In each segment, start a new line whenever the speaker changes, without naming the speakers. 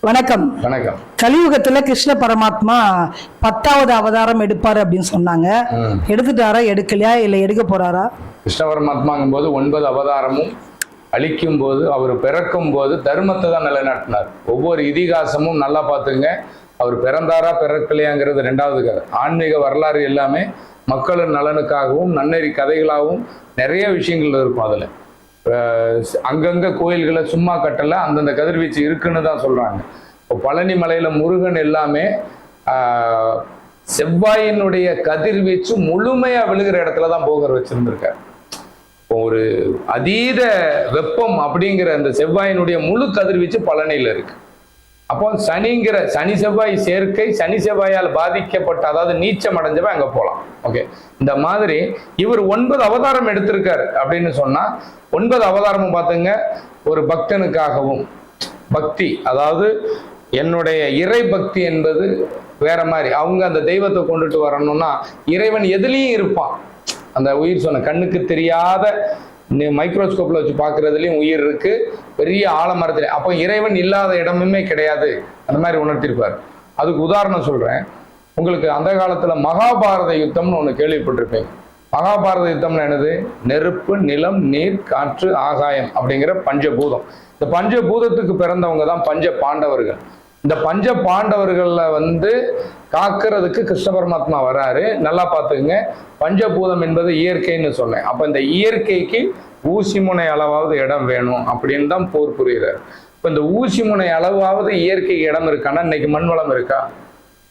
வணக்கம்.
வணக்கம்.
கலியுகத்துல கிருஷ்ண பரமாத்மா 10வது அவதாரம் எடுப்பாரு அப்படின்னு சொன்னாங்க. எடுத்துட்டாரா, எடுக்கலையா, இல்ல எடுக்க போறாரா?
கிருஷ்ண பரமாத்மாங்கும் போது 9 அவதாரமும் அழிக்கும் போது, அவர் பிறக்கும் போது தர்மத்தை தான் நிலைநாட்டினார். ஒவ்வொரு இதிகாசமும் நல்லா பார்த்துங்க. அவர் பிறந்தாரா பிறக்கலையாங்கிறது 2வது கதை. ஆன்மீக வரலாறு எல்லாமே மக்களின் நலனுக்காகவும் நன்னெறி கதைகளாகவும் நிறைய விஷயங்கள் இருக்கும். அதில் அங்கங்க கோயில்களை சும்மா கட்டல, அந்தந்த கதிர்வீச்சு இருக்குன்னு தான் சொல்றாங்க. இப்போ பழனி மலையில முருகன் எல்லாமே செவ்வாயினுடைய கதிர்வீச்சு முழுமையா விழுகிற இடத்துல தான் போகர் வச்சிருந்திருக்காரு. ஒரு அதீத வெப்பம் அப்படிங்கிற அந்த செவ்வாயினுடைய முழு கதிர்வீச்சு பழனியில இருக்கு. அப்போ சனி செவ்வாய் சேர்க்கை, சனி செவ்வாயால் பாதிக்கப்பட்ட, அதாவது நீச்சம் அடைஞ்சவன் அங்க போகலாம். ஓகே, இந்த மாதிரி இவர் 9 அவதாரம் எடுத்திருக்காரு அப்படின்னு சொன்னா, 9 அவதாரமும் பார்த்துங்க, ஒரு பக்தனுக்காகவும். பக்தி அதாவது என்னுடைய இறை பக்தி என்பது வேற மாதிரி. அவங்க அந்த தெய்வத்தை கொண்டுட்டு வரணும்னா இறைவன் எதுலேயும் இருப்பான். அந்த உயிர் சொன்ன கண்ணுக்கு தெரியாத மைக்ரோஸ்கோப்ல வச்சு பார்க்கறதுலயும் உயிர் இருக்கு, பெரிய ஆலமரத்துல. அப்போ இறைவன் இல்லாத இடமுமே கிடையாது, அந்த மாதிரி உணர்த்திருப்பார். அதுக்கு உதாரணம் சொல்றேன் உங்களுக்கு. அந்த காலத்துல மகாபாரத யுத்தம்னு ஒண்ணு கேள்விப்பட்டிருப்பீங்க. மகாபாரத யுத்தம்னு என்னது? நெருப்பு, நிலம், நீர், காற்று, ஆகாயம் அப்படிங்கிற பஞ்சபூதம். இந்த பஞ்சபூதத்துக்கு பிறந்தவங்க தான் பஞ்ச பாண்டவர்கள். இந்த பஞ்ச பாண்டவர்கள்ல காக்கிறதுக்கு கிருஷ்ண பரமாத்மா வராரு. நல்லா பார்த்துக்குங்க. பஞ்சபூதம் என்பது இயற்கைன்னு சொன்னேன். அப்ப இந்த இயற்கைக்கு ஊசி முனை அளவாவது இடம் வேணும் அப்படின்னு தான் போர் புரிகிறார். இப்ப இந்த ஊசி முனை அளவாவது இயற்கை இடம் இருக்கான்னா இன்னைக்கு மண் வளம் இருக்கா?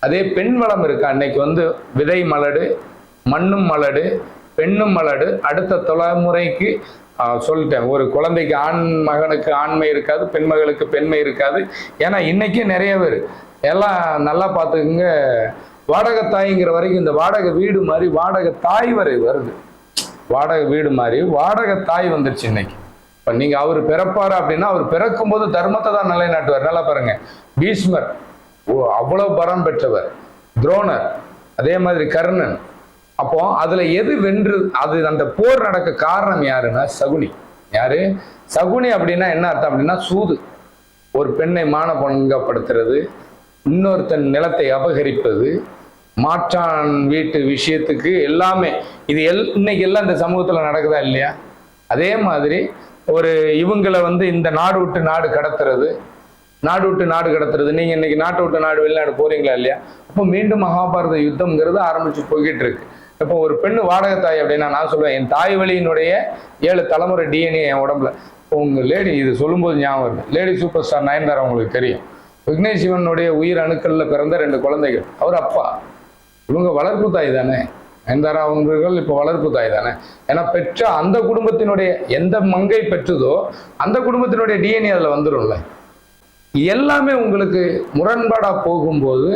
அதே பெண் வளம் இருக்கா? இன்னைக்கு விதை மலடு, மண்ணும் மலடு, பெண்ணும் மலடு. அடுத்த தலைமுறைக்கு சொல்லிட்டேன், ஒரு குழந்தைக்கு ஆண் மகனுக்கு ஆண்மை இருக்காது, பெண் மகளுக்கு பெண்மை இருக்காது. ஏன்னா இன்னைக்கு நிறைய பேர் எல்லாம் நல்லா பார்த்துக்குங்க. வாடகை தாய்ங்கிற வரைக்கும் இந்த வாடகை வீடு மாதிரி வாடகை தாய் வரை வருது. வாடகை வீடு மாதிரி வாடகை தாய் வந்துருச்சு இன்னைக்கு. இப்போ நீங்க அவர் பிறப்பாரு அப்படின்னா, அவர் பிறக்கும் போது தர்மத்தை தான் நிலைநாட்டுவார். நல்லா பாருங்க, பீஷ்மர் அவ்வளவு பரம் பெற்றவர், துரோணர் அதே மாதிரி, கர்ணன். அப்போ அதுல எது வென்று அது அந்த போர் நடக்க காரணம் யாருன்னா சகுனி. யாரு? சகுனி அப்படின்னா என்ன அர்த்தம் அப்படின்னா சூது. ஒரு பெண்ணை மானபங்கப்படுத்துறது, இன்னொருத்தன் நிலத்தை அபகரிப்பது, மாற்றான் வீட்டு விஷயத்துக்கு எல்லாமே. இது இன்னைக்கு எல்லாம் இந்த சமூகத்துல நடக்குதா இல்லையா? அதே மாதிரி ஒரு இவங்களை இந்த நாடு விட்டு நாடு கடத்துறது, நாடு விட்டு நாடு கடத்துறது. நீங்க இன்னைக்கு நாட்டை விட்டு நாடு வெளிநாடு போறீங்களா இல்லையா? அப்போ மீண்டும் மகாபாரத யுத்தம்ங்கிறது ஆரம்பிச்சு போய்கிட்டு இருக்கு. இப்போ ஒரு பெண்ணு வாடகை தாய் அப்படின்னா நான் சொல்லுவேன், என் தாய் வழியினுடைய 7 தலைமுறை டிஎன்ஏ என் உடம்புல. உங்க லேடி இது சொல்லும்போது ஞாபகம் வருது, லேடி சூப்பர் ஸ்டார் நயன்தாரா உங்களுக்கு தெரியும். விக்னேஷ் சிவனுடைய உயிர் அணுக்கள்ல பிறந்த 2 குழந்தைகள். அவர் அப்பா. இவங்க வளர்ப்பு தாய் தானே. நயன்தாரா அவர்கள் இப்போ வளர்ப்பு தாய் தானே. ஏன்னா பெற்ற அந்த குடும்பத்தினுடைய எந்த மங்கை பெற்றதோ அந்த குடும்பத்தினுடைய டிஎன்ஏ அதுல வந்துடும்ல. எல்லாமே உங்களுக்கு முரண்பாடா போகும்போது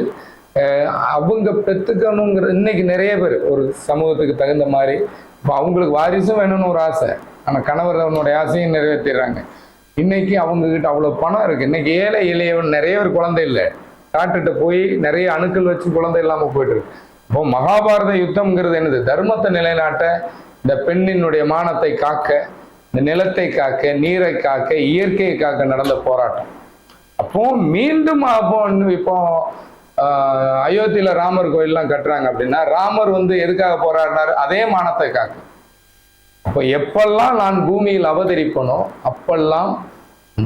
அவங்க பெற்றுக்கணுங்கிற இன்னைக்கு நிறைய பேர் ஒரு சமூகத்துக்கு தகுந்த மாதிரி இப்போ அவங்களுக்கு வாரிசும் வேணும்னு ஒரு ஆசை, ஆனால் கணவரனுடைய ஆசையும் நிறைவேற்றிடுறாங்க. இன்னைக்கு அவங்க கிட்ட அவ்வளவு பணம் இருக்கு. இன்னைக்கு ஏழை எளியவன் நிறைய பேர் குழந்தை இல்லை, டாக்டர்கிட்ட போய் நிறைய அணுக்கள் வச்சு குழந்தை இல்லாமல் போயிட்டு இருக்கு. இப்போ மகாபாரத யுத்தம்ங்கிறது என்னது? தர்மத்தை நிலைநாட்ட, இந்த பெண்ணினுடைய மானத்தை காக்க, இந்த நிலத்தை காக்க, நீரை காக்க, இயற்கையை காக்க நடந்த போராட்டம். அப்போ மீண்டும் இப்போ அயோத்தியில ராமர் கோயில்லாம் கட்டுறாங்க அப்படின்னா, ராமர் எதுக்காக போராடினாரு? அதே மானத்தை காக்க. அப்போ எப்பெல்லாம் நான் பூமியில் அவதரிப்பனோ அப்பெல்லாம்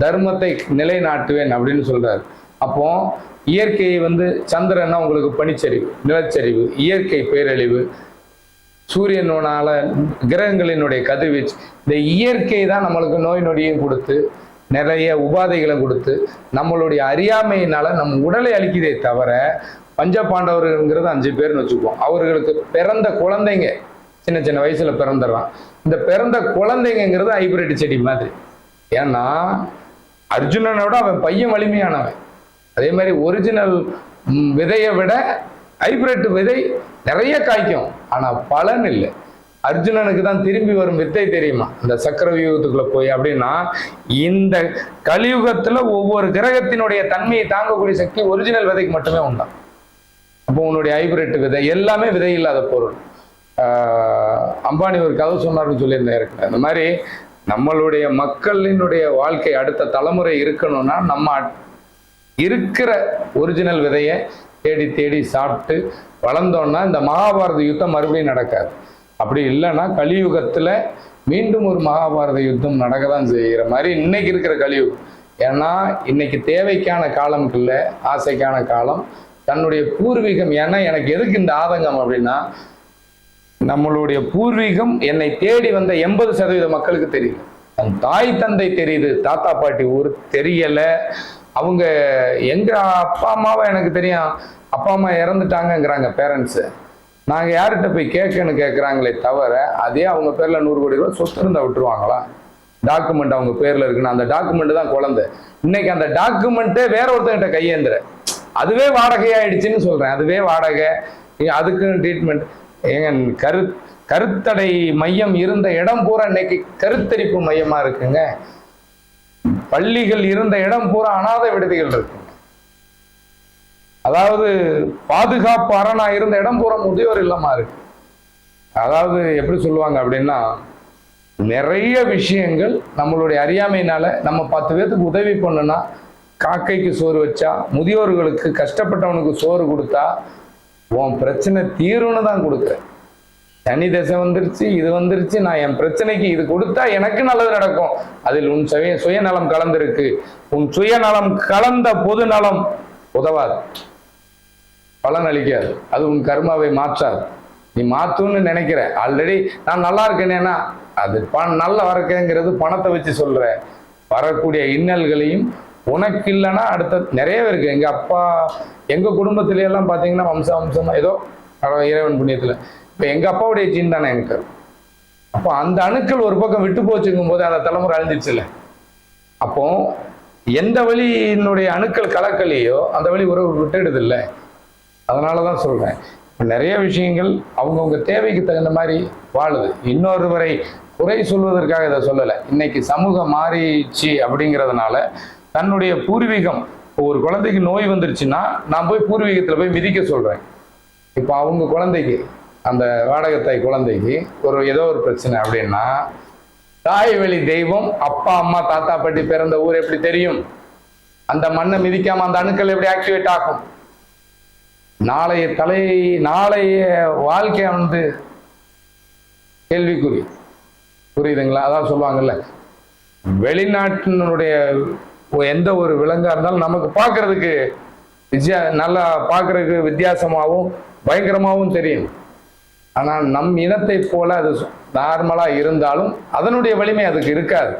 தர்மத்தை நிலைநாட்டுவேன் அப்படின்னு சொல்றாரு. அப்போ இயற்கையை சந்திரன்னா உங்களுக்கு பனிச்சரிவு, நிலச்சரிவு, இயற்கை பேரழிவு, சூரியனால கிரகங்களினுடைய கதிர்வீச்சு, இந்த இயற்கை தான் நம்மளுக்கு நோய் நொடியும் கொடுத்து நிறைய உபாதைகளை கொடுத்து நம்மளுடைய அறியாமையினால நம் உடலை அழிக்குதே தவிர, பஞ்ச பாண்டவர்கள்ங்கிறது 5 பேர்னு வச்சுக்குவோம். அவர்களுக்கு பிறந்த குழந்தைங்க சின்ன சின்ன வயசுல பிறந்துடுறான். இந்த பிறந்த குழந்தைங்கிறது ஹைபிரிட் செடி மாதிரி. ஏன்னா அர்ஜுனனை விட அவன் பையன் வலிமையானவன். அதே மாதிரி ஒரிஜினல் விதையை விட ஹைபிரிட் விதை நிறைய காய்க்கும், ஆனா பலன் இல்லை. அர்ஜுனனுக்கு தான் திரும்பி வரும் வித்தை தெரியுமா, அந்த சக்கர வியூகத்துக்குள்ள போய். அப்படின்னா இந்த கலியுகத்துல ஒவ்வொரு கிரகத்தினுடைய தன்மையை தாங்கக்கூடிய சக்தி ஒரிஜினல் விதைக்கு மட்டுமே உண்டாம். அப்போ உன்னுடைய ஹைபிரிட் விதை எல்லாமே விதை இல்லாத பொருள். அம்பானி ஒரு கதை சொன்னார்னு சொல்லியிருந்தேன் இருக்கு. அந்த மாதிரி நம்மளுடைய மக்களினுடைய வாழ்க்கை அடுத்த தலைமுறை இருக்கணும்னா நம்ம இருக்கிற ஒரிஜினல் விதையை தேடி தேடி சாப்பிட்டு வளர்ந்தோம்னா இந்த மகாபாரத யுத்தம் மறுபடியும் நடக்காது. அப்படி இல்லைன்னா கலியுகத்துல மீண்டும் ஒரு மகாபாரத யுத்தம் நடக்க தான் செய்கிற மாதிரி இன்னைக்கு இருக்கிற கலியுகம். ஏன்னா இன்னைக்கு தேவைக்கான காலம் இல்லை, ஆசைக்கான காலம். தன்னுடைய பூர்வீகம், ஏன்னா எனக்கு எதுக்கு இந்த ஆதங்கம் அப்படின்னா, நம்மளுடைய பூர்வீகம் என்னை தேடி வந்த 80% மக்களுக்கு தெரியுது. தன் தாய் தந்தை தெரியுது, தாத்தா பாட்டி ஊர் தெரியல. அவங்க எங்க அப்பா அம்மாவை எனக்கு தெரியும், அப்பா அம்மா இறந்துட்டாங்கங்கிறாங்க பேரண்ட்ஸு. நாங்கள் யார்கிட்ட போய் கேட்குறாங்களே தவிர, அதே அவங்க பேர்ல 100 கோடி ரூபாய் சொத்து இருந்தா விட்டுருவாங்களா? டாக்குமெண்ட் அவங்க பேர்ல இருக்குன்னு, அந்த டாக்குமெண்ட் தான் குழந்தை. இன்னைக்கு அந்த டாக்குமெண்ட்டே வேற ஒருத்தங்கிட்ட கையேந்துற, அதுவே வாடகையாயிடுச்சுன்னு சொல்றேன். அதுவே வாடகை, அதுக்கு ட்ரீட்மெண்ட். எங்க கருத்தடை மையம் இருந்த இடம் பூரா இன்னைக்கு கருத்தரிப்பு மையமா இருக்குங்க. பள்ளிகள் இருந்த இடம் பூரா அனாதை விடுதிகள் இருக்குங்க. அதாவது பாதுகாப்பு அரணா இருந்த இடம் பூரா முதியோர் இல்லமா இருக்கு. அதாவது எப்படி சொல்லுவாங்க அப்படின்னா, நிறைய விஷயங்கள் நம்மளுடைய அறியாமையினால நம்ம 10 பேத்துக்கு உதவி பண்ணுனா, காக்கைக்கு சோறு வச்சா, முதியோர்களுக்கு கஷ்டப்பட்டவனுக்கு சோறு கொடுத்தா உன் பிரச்சனை தீரும்னு தான் கொடுக்குறேன். தனி தசை வந்துருச்சு, இது வந்துருச்சு, நான் என் பிரச்சனைக்கு இது கொடுத்தா எனக்கு நல்லது நடக்கும். அதில் உன் சுயநலம் கலந்திருக்கு. உன் சுயநலம் கலந்த பொது நலம் உதவாது, பலன் அளிக்காது. அது உன் கர்மாவை மாற்றாது. நீ மாத்துன்னு நினைக்கிற, ஆல்ரெடி நான் நல்லா இருக்கேனேன்னா அது நல்ல வரக்கேங்கிறது பணத்தை வச்சு சொல்ற. வரக்கூடிய இன்னல்களையும் உனக்கு இல்லைன்னா அடுத்த நிறைய இருக்கு. எங்க அப்பா, எங்க குடும்பத்தில எல்லாம் பாத்தீங்கன்னா வம்சமா ஏதோ இறைவன் புண்ணியத்துல இப்ப எங்க அப்பாவுடைய ஜீன் தானே எனக்கு. அப்போ அந்த அணுக்கள் ஒரு பக்கம் விட்டு போச்சுங்கும் போது அந்த தலைமுறை அழிஞ்சிச்சுல. அப்போ எந்த வழியினுடைய அணுக்கள் கலக்கலையோ அந்த வழி உறவு விட்டுடுது இல்லை. அதனாலதான் சொல்றேன், நிறைய விஷயங்கள் அவங்கவுங்க தேவைக்கு தகுந்த மாதிரி வாழுது. இன்னொருவரை குறை சொல்வதற்காக இதை சொல்லலை. இன்னைக்கு சமூகம் மாறிச்சு அப்படிங்கிறதுனால தன்னுடைய பூர்வீகம், ஒரு குழந்தைக்கு நோய் வந்துருச்சுன்னா நான் போய் பூர்வீகத்துல போய் மிதிக்க சொல்றேன். இப்போ அவங்க குழந்தைக்கு, அந்த வாடகத்தாய் குழந்தைக்கு ஏதோ ஒரு பிரச்சனை அப்படின்னா, தாய் வழி தெய்வம் அப்பா அம்மா தாத்தா பாட்டி பிறந்த ஊர் எப்படி தெரியும்? அந்த மண்ணை மிதிக்காம அந்த அணுக்கள் எப்படி ஆக்டிவேட் ஆகும்? நாளைய வாழ்க்கை கேள்விக்குறி. புரியுதுங்களா? அதான் சொல்லுவாங்கல்ல, வெளிநாட்டினுடைய எந்த ஒரு விலங்கா இருந்தாலும் நமக்கு பார்க்கறதுக்கு நல்லா பார்க்கறதுக்கு வித்தியாசமாகவும் பயங்கரமாகவும் தெரியும். ஆனால் நம் இனத்தை போல அது நார்மலா இருந்தாலும் அதனுடைய வலிமை அதுக்கு இருக்காது.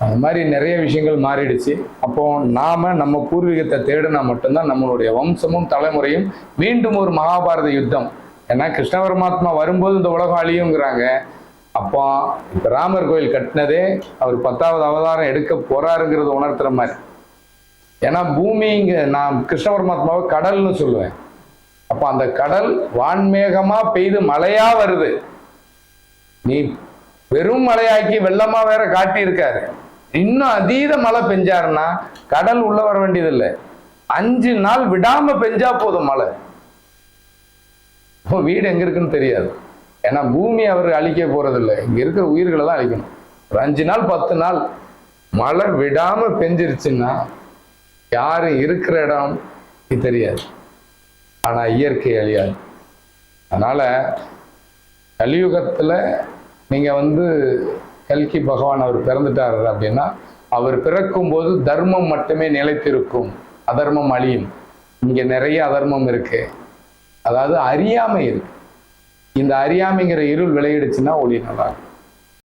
அது மாதிரி நிறைய விஷயங்கள் மாறிடுச்சு. அப்போ நாம நம்ம பூர்வீகத்தை தேடினா மட்டும்தான் நம்மளுடைய வம்சமும் தலைமுறையும் மீண்டும் ஒரு மகாபாரத யுத்தம். ஏன்னா கிருஷ்ண பரமாத்மா வரும்போது இந்த உலகம் அழியுங்கிறாங்க. அப்போ இப்ப ராமர் கோயில் கட்டினதே அவர் 10வது அவதாரம் எடுக்க போறாருங்கிறத உணர்த்துற மாதிரி. ஏன்னா பூமிங்க, நான் கிருஷ்ண பரமாத்மாவை கடல்னு சொல்லுவேன். அப்ப அந்த கடல் வான்மேகமா பெய்து மழையா வருது. நீ வெறும் மழையாக்கி வெள்ளமா வேற காட்டி இருக்காரு. இன்னும் அதீத மழை பெஞ்சாருன்னா கடல் உள்ள வர வேண்டியதில்லை. 5 நாள் விடாம பெஞ்சா போதும் மழை. இப்போ வீடு எங்க இருக்குன்னு தெரியாது. ஏன்னா பூமி அவர் அழிக்க போறதில்லை, இங்க இருக்கிற உயிர்களை தான் அழிக்கணும். ஒரு 5 நாள் 10 நாள் மழை விடாம பெஞ்சிருச்சுன்னா யாரு இருக்கிற இடம் தெரியாது. ஆனா இயற்கை அழியாது. அதனால கலியுகத்துல நீங்க கல்கி பகவான் அவர் பிறந்துட்டாரு அப்படின்னா, அவர் பிறக்கும் போது தர்மம் மட்டுமே நிலைத்திருக்கும், அதர்மம் அழியும். இங்க நிறைய அதர்மம் இருக்கு, அதாவது அறியாமை இருக்கு. இந்த அறியாமைங்கிற இருள் விளையிடுச்சுன்னா ஒளி நல்லா இருக்கும்.